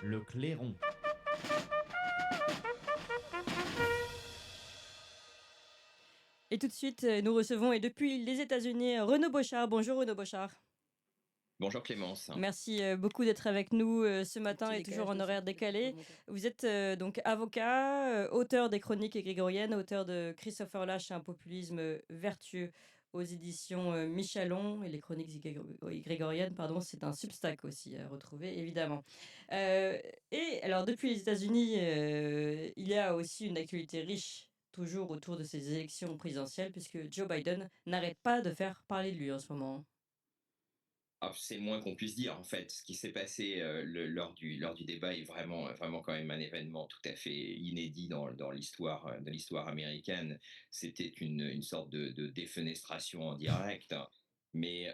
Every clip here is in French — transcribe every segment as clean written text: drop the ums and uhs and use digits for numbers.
Le clairon. Et tout de suite, nous recevons et depuis les États-Unis, Renaud Bochard. Bonjour Renaud Bochard. Bonjour Clémence. Merci, beaucoup d'être avec nous, ce matin Petit et toujours décalage en de son horaire côté pour le décalé. monteur. Vous êtes, donc avocat, auteur des Chroniques grégoriennes, auteur de Christopher Lasch, Un populisme, vertueux aux éditions, Michalon et les Chroniques grégoriennes, pardon, c'est un Substack aussi à retrouver évidemment. Heu et alors depuis les États-Unis, il y a aussi une actualité riche, toujours autour de ces élections présidentielles puisque Joe Biden n'arrête pas de faire parler de lui en ce moment. Ah, c'est le moins qu'on puisse dire en fait. Ce qui s'est passé lors du débat est vraiment quand même un événement tout à fait inédit dans l'histoire américaine. C'était une sorte de défenestration en direct. Mais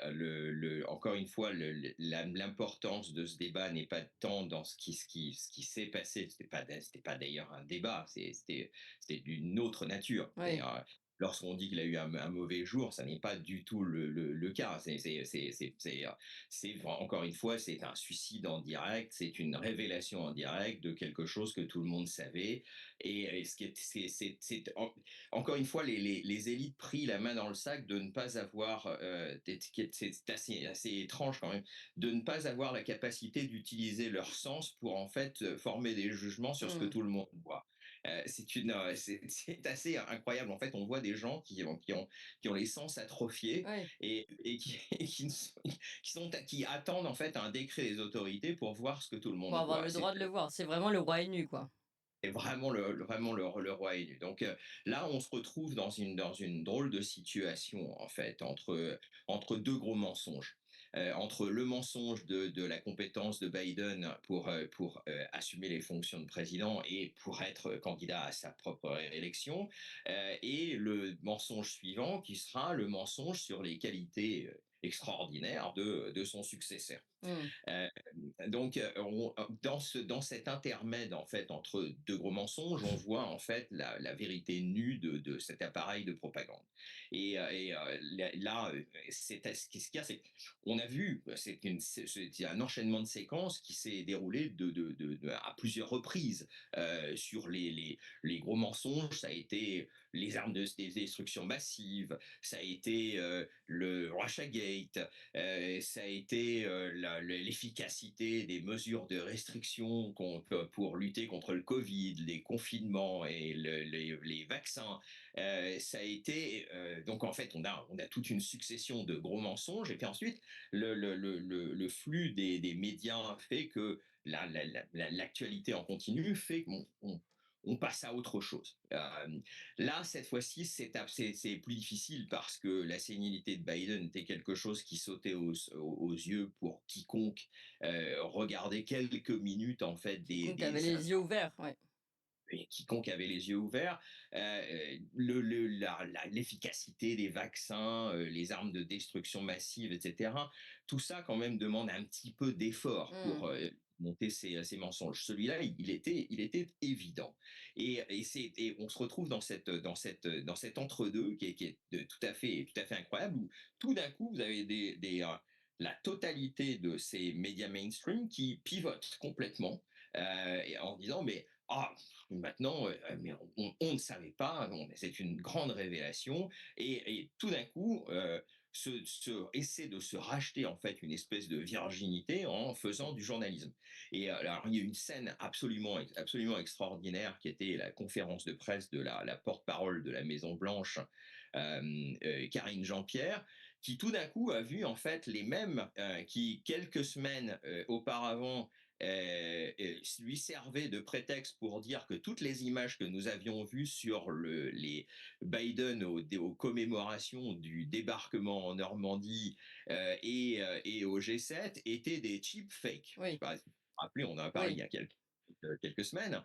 encore une fois, l'importance de ce débat n'est pas tant dans ce qui s'est passé. C'était pas d'ailleurs un débat, c'était d'une autre nature. Oui. Lorsqu'on dit qu'il a eu un mauvais jour, ça n'est pas du tout le cas. Encore une fois, c'est un suicide en direct, c'est une révélation en direct de quelque chose que tout le monde savait. Et ce qui est, encore une fois, les élites prient la main dans le sac de ne pas avoir, c'est assez étrange quand même, de ne pas avoir la capacité d'utiliser leur sens pour en fait former des jugements sur ce que Mmh. tout le monde voit. C'est assez incroyable. En fait, on voit des gens qui ont les sens atrophiés Ouais. et qui attendent en fait un décret des autorités pour voir ce que tout le Pour monde avoir voit. le droit de le voir. C'est vraiment le roi est nu, quoi. C'est vraiment le roi est nu. Donc là, on se retrouve dans une drôle de situation en fait entre deux gros mensonges. Entre le mensonge de la compétence de Biden pour assumer les fonctions de président et pour être candidat à sa propre élection, et le mensonge suivant qui sera le mensonge sur les qualités extraordinaires de son successeur. Mmh. Euh, donc, dans cet intermède en fait entre deux gros mensonges, on voit en fait la vérité nue de cet appareil de propagande. Là, ce qu'il y a, c'est qu'on a vu, c'est un enchaînement de séquences qui s'est déroulé à plusieurs reprises sur les gros mensonges. Ça a été les armes de destruction massive, ça a été le Russiagate, ça a été l'efficacité des mesures de restriction pour lutter contre le Covid, les confinements et les vaccins. Ça a été donc en fait on a toute une succession de gros mensonges et puis ensuite le flux des médias fait que l'actualité en continu fait qu'on on passe à autre chose. Là, cette fois-ci, c'est plus difficile parce que la sénilité de Biden était quelque chose qui sautait aux yeux pour quiconque regardait quelques minutes en fait Quiconque avait les yeux ouverts, ouais. quiconque avait les yeux ouverts, l'efficacité des vaccins, les armes de destruction massive, etc. Tout ça quand même demande un petit peu d'effort Mmh. pour monter ces mensonges. Celui-là, il était évident. Et on se retrouve dans cet entre-deux qui est tout à fait incroyable, où tout d'un coup, vous avez la totalité de ces médias mainstream qui pivotent complètement en disant mais ah, maintenant, mais on ne savait pas, c'est une grande révélation, et tout d'un coup, essaie de se racheter en fait une espèce de virginité en faisant du journalisme. Et alors, il y a une scène absolument extraordinaire qui était la conférence de presse de la porte-parole de la Maison Blanche, Karine Jean-Pierre, qui tout d'un coup a vu en fait les mêmes qui quelques semaines auparavant lui servait de prétexte pour dire que toutes les images que nous avions vues sur les Biden aux commémorations du débarquement en Normandie et au G7 étaient des cheap fakes. Je sais Oui, pas si vous vous rappelez, on en a parlé il oui. y a quelques semaines,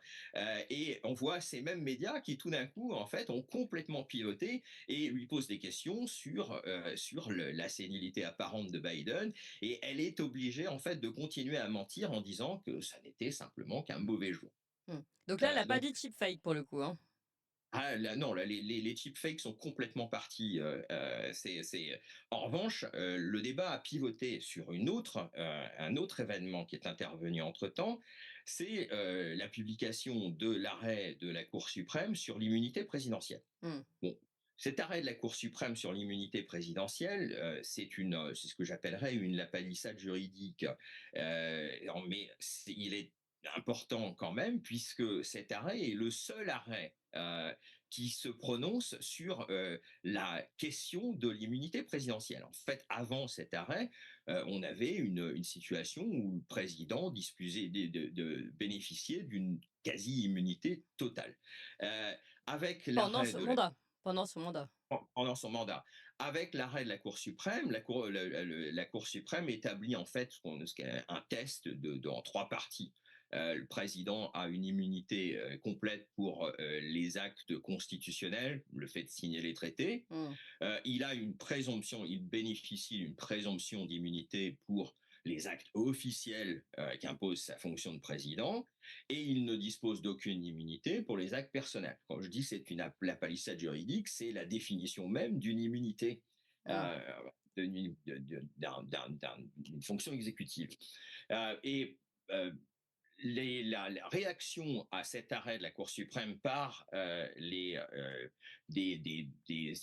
et on voit ces mêmes médias qui tout d'un coup en fait ont complètement pivoté et lui posent des questions sur la sénilité apparente de Biden, et elle est obligée en fait de continuer à mentir en disant que ça n'était simplement qu'un mauvais jour. Mmh. Donc là, elle a pas Donc dit cheap fake pour le coup, hein? Ah là, non, là, les deepfakes sont complètement partis, en revanche, le débat a pivoté sur un autre événement qui est intervenu entre-temps, c'est, la publication de l'arrêt de la Cour suprême sur l'immunité présidentielle. Mmh. Bon, cet arrêt de la Cour suprême sur l'immunité présidentielle, c'est ce que j'appellerais une lapalissade juridique, mais il est important quand même puisque cet arrêt est le seul arrêt, qui se prononce sur, la question de l'immunité présidentielle. En fait, avant cet arrêt, on avait une situation où le président disposait bénéficiait d'une quasi-immunité totale. Heu, Avec Pendant l'arrêt ce de la mandat, pendant ce mandat. pendant son mandat. Avec l'arrêt de la Cour suprême, la Cour suprême établit en fait ce qu'est un test en trois parties. Le président a une immunité complète pour les actes constitutionnels, le fait de signer les traités. Mmh. Il bénéficie d'une présomption d'immunité pour les actes officiels qu'impose sa fonction de président, et il ne dispose d'aucune immunité pour les actes personnels. Quand je dis c'est la palissade juridique, c'est la définition même d'une immunité, Mmh. euh, d'une fonction exécutive. Et euh, la réaction à cet arrêt de la Cour suprême par des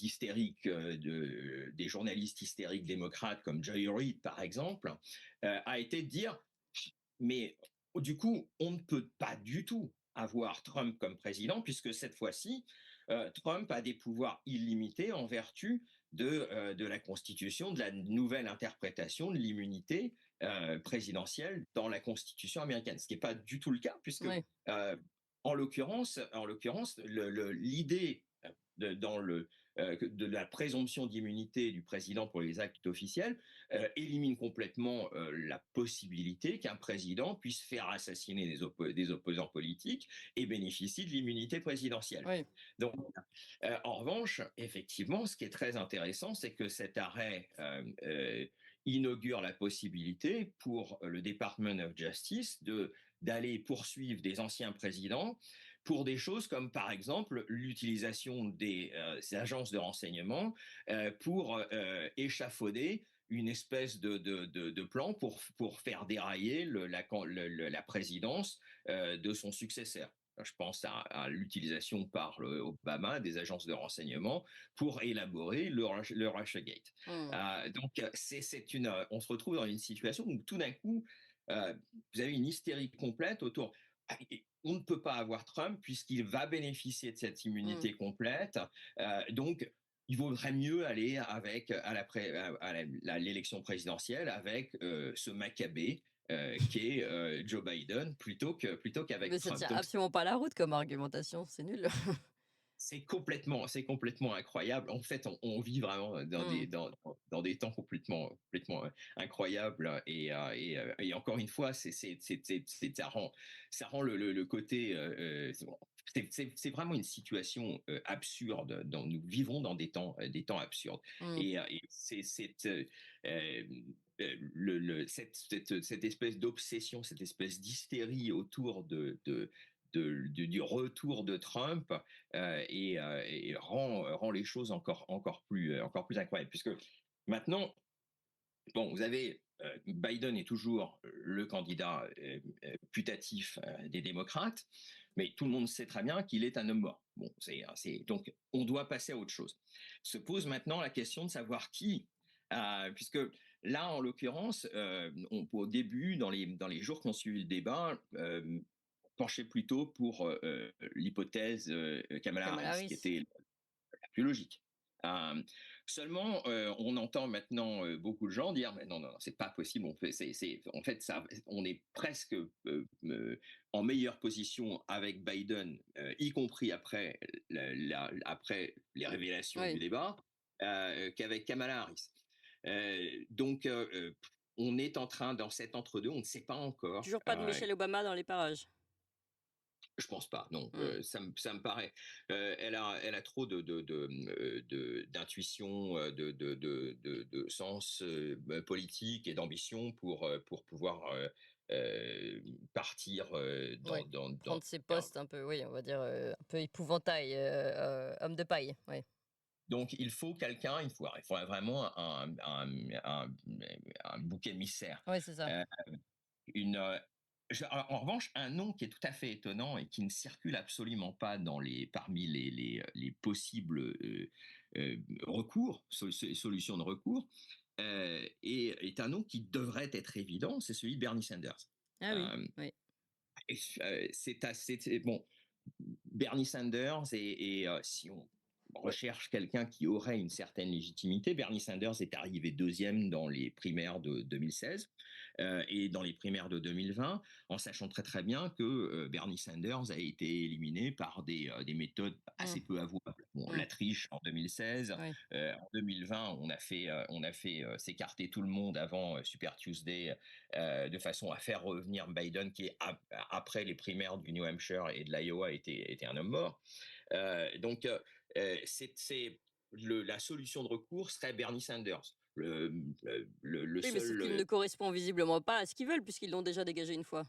hystériques, des journalistes hystériques démocrates comme Joy Reid, par exemple, a été de dire, mais du coup, on ne peut pas du tout avoir Trump comme président, puisque cette fois-ci, Trump a des pouvoirs illimités en vertu de la Constitution, de la nouvelle interprétation de l'immunité présidentielle dans la Constitution américaine, ce qui n'est pas du tout le cas, puisque Oui. en l'occurrence, l'idée dans de la présomption d'immunité du président pour les actes officiels élimine complètement la possibilité qu'un président puisse faire assassiner des opposants politiques et bénéficie de l'immunité présidentielle. Oui. Donc, en revanche, effectivement, ce qui est très intéressant, c'est que cet arrêt inaugure la possibilité pour le Department of Justice d'aller poursuivre des anciens présidents pour des choses comme, par exemple, l'utilisation des agences de renseignement pour échafauder une espèce de plan pour faire dérailler la présidence de son successeur. Je pense à l'utilisation par Obama des agences de renseignement pour élaborer le Russiagate. Mmh. Donc, on se retrouve dans une situation où tout d'un coup, vous avez une hystérie complète autour. On ne peut pas avoir Trump puisqu'il va bénéficier de cette Mmh. immunité complète. Donc, il vaudrait mieux aller à l'élection présidentielle avec ce Maccabée qui est Joe Biden plutôt qu'avec Mais ça Trump. tient Donc absolument pas la route comme argumentation, c'est nul. c'est complètement incroyable. En fait, on vit vraiment Mmh. dans des temps complètement incroyables. Et encore une fois, ça rend le côté. C'est vraiment une situation absurde. Nous vivons dans des temps absurdes. Mmh. Et cette espèce d'obsession, cette espèce d'hystérie autour du retour de Trump et rend les choses encore plus incroyables. Puisque maintenant, bon, vous avez Biden est toujours le candidat putatif des démocrates, mais tout le monde sait très bien qu'il est un homme mort. Bon, donc on doit passer à autre chose. Se pose maintenant la question de savoir qui, puisque là, en l'occurrence, au début, dans les jours qui ont suivi le débat, penchait plutôt pour l'hypothèse Kamala Kamala Harris, qui Harris. était la plus logique. Euh, Seulement, on entend maintenant beaucoup de gens dire mais non, non, c'est pas possible. En fait, on est presque en meilleure position avec Biden, y compris après les révélations du Oui. débat, qu'avec Kamala Harris. Donc, on est en train, dans cet entre-deux, on ne sait pas encore. Toujours pas de Michelle Obama dans les parages. Je pense pas, non. Mmh. Ça me paraît. Elle a trop d'intuition, de sens politique et d'ambition pour pouvoir partir Ouais. dans Prendre ses postes un peu, oui, on va dire, un peu épouvantail, homme de paille, oui. donc il faut vraiment un bouc émissaire. Oui, c'est ça. Heu, une, en revanche, un nom qui est tout à fait étonnant et qui ne circule absolument pas parmi les possibles, recours, solutions de recours, est un nom qui devrait être évident, c'est celui de Bernie Sanders. Ah oui, Hem oui. c'est assez c'est bon, Bernie Sanders si on recherche quelqu'un qui aurait une certaine légitimité, Bernie Sanders est arrivé deuxième dans les primaires de 2016 et dans les primaires de 2020, en sachant très très bien que Bernie Sanders a été éliminé par des méthodes Mmh, assez peu avouables. Bon, mmh, la triche en 2016, oui, en 2020, on a fait s'écarter tout le monde avant Super Tuesday de façon à faire revenir Biden, qui après les primaires du New Hampshire et de l'Iowa était un homme mort. Donc la solution de recours serait Bernie Sanders. Le oui, mais sauf seul qu'il ne correspond visiblement pas à ce qu'ils veulent puisqu'ils l'ont déjà dégagé une fois.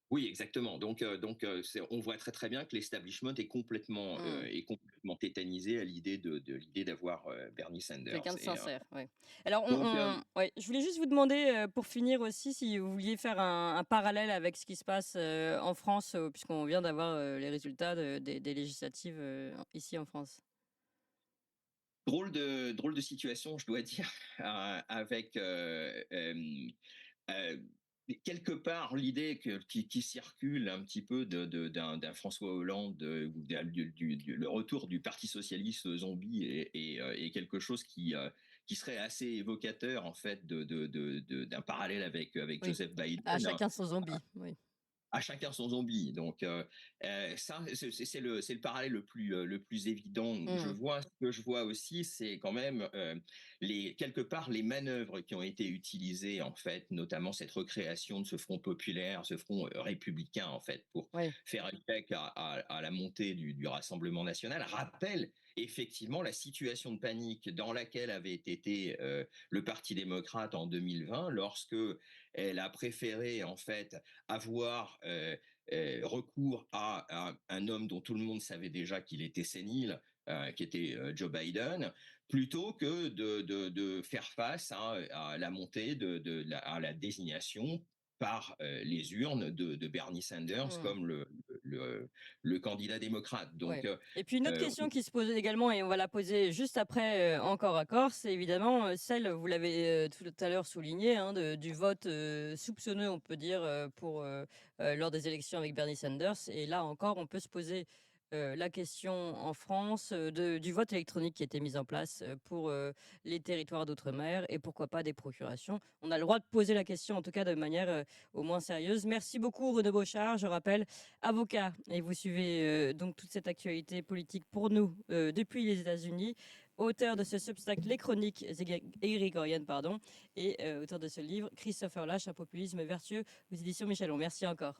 Oui, exactement. On voit très très bien que l'establishment Mmh. est complètement tétanisé à l'idée d'avoir Bernie Sanders. Quelqu'un de sincère, ouais. Alors Donc, ouais, je voulais juste vous demander, pour finir aussi, si vous vouliez faire un parallèle avec ce qui se passe, en France, puisqu'on vient d'avoir, les résultats des législatives, ici en France. drôle de situation, je dois dire, avec Euh, quelque part, l'idée qui circule un petit peu d'un François Hollande ou le retour du Parti socialiste zombie est quelque chose qui serait assez évocateur en fait d'un parallèle avec Oui, Joseph à Biden. chacun son zombie, oui. À chacun son zombie. Donc, ça, c'est le parallèle le plus évident où je Mmh. vois. Ce que je vois aussi, c'est quand même quelque part les manœuvres qui ont été utilisées, en fait, notamment cette recréation de ce front populaire, ce front républicain, en fait, pour Oui, faire échec à la montée du Rassemblement national, rappellent effectivement la situation de panique dans laquelle avait été le Parti démocrate en 2020, lorsque elle a préféré, en fait, avoir recours à un homme dont tout le monde savait déjà qu'il était sénile, qui était Joe Biden, plutôt que de faire face à la montée à la désignation par les urnes de Bernie Sanders mmh, comme le candidat démocrate. Donc, ouais. Et puis une autre euh, question qui se pose également et on va la poser juste après, encore à corps, c'est évidemment, celle, vous l'avez, tout à l'heure souligné, hein, du vote, soupçonneux, on peut dire, lors des élections avec Bernie Sanders et là encore, on peut se poser, la question en France, du vote électronique qui a été mis en place, pour, les territoires d'outre-mer et pourquoi pas des procurations. On a le droit de poser la question en tout cas de manière, au moins sérieuse. Merci beaucoup Renaud Beauchard, je rappelle avocat et vous suivez, donc toute cette actualité politique pour nous, depuis les États-Unis. Auteur de ce Substack Les Chroniques Grégoriennes, pardon, et auteur de ce livre Christopher Lash, un populisme vertueux aux éditions Michelon. Merci encore.